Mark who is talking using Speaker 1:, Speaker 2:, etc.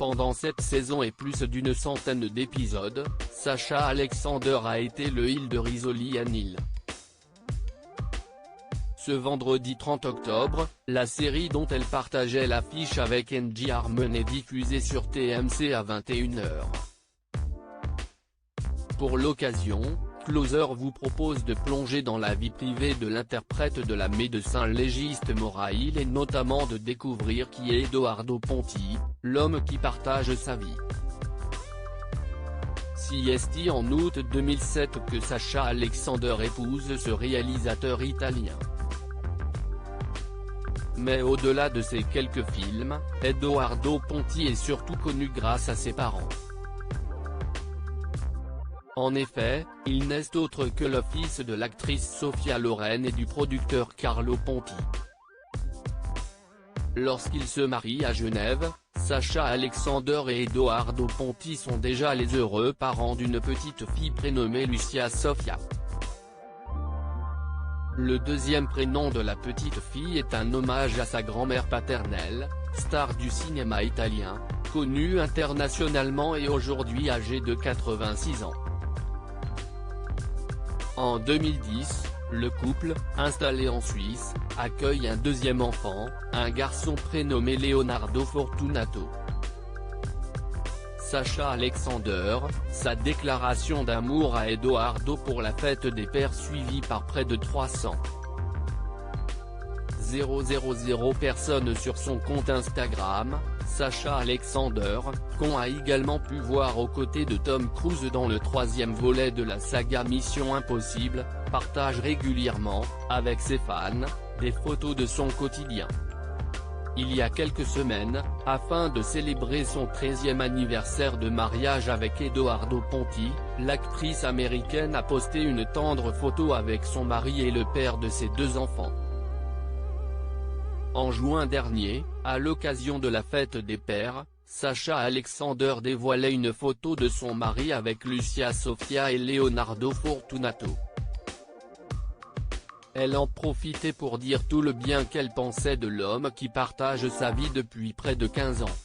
Speaker 1: Pendant cette saison et plus d'une centaine d'épisodes, Sasha Alexander a été le heel de Rizzoli and Hill. Ce vendredi 30 octobre, la série dont elle partageait l'affiche avec Angie Harmon est diffusée sur TMC à 21h. Pour l'occasion, Closer vous propose de plonger dans la vie privée de l'interprète de la médecin légiste Maura Hill et notamment de découvrir qui est Edoardo Ponti, l'homme qui partage sa vie. C'est en août 2007 que Sasha Alexander épouse ce réalisateur italien. Mais au-delà de ces quelques films, Edoardo Ponti est surtout connu grâce à ses parents. En effet, il n'est autre que le fils de l'actrice Sofia Loren et du producteur Carlo Ponti. Lorsqu'ils se marient à Genève, Sasha Alexander et Edoardo Ponti sont déjà les heureux parents d'une petite fille prénommée Lucia Sofia. Le deuxième prénom de la petite fille est un hommage à sa grand-mère paternelle, star du cinéma italien, connue internationalement et aujourd'hui âgée de 86 ans. En 2010, le couple, installé en Suisse, accueille un deuxième enfant, un garçon prénommé Leonardo Fortunato. Sasha Alexander, sa déclaration d'amour à Edoardo pour la fête des pères suivie par près de 300 000 personnes sur son compte Instagram. Sasha Alexander, qu'on a également pu voir aux côtés de Tom Cruise dans le troisième volet de la saga Mission Impossible, partage régulièrement, avec ses fans, des photos de son quotidien. Il y a quelques semaines, afin de célébrer son 13e anniversaire de mariage avec Edoardo Ponti, l'actrice américaine a posté une tendre photo avec son mari et le père de ses deux enfants. En juin dernier, à l'occasion de la fête des pères, Sasha Alexander dévoilait une photo de son mari avec Lucia Sofia et Leonardo Fortunato. Elle en profitait pour dire tout le bien qu'elle pensait de l'homme qui partage sa vie depuis près de 15 ans.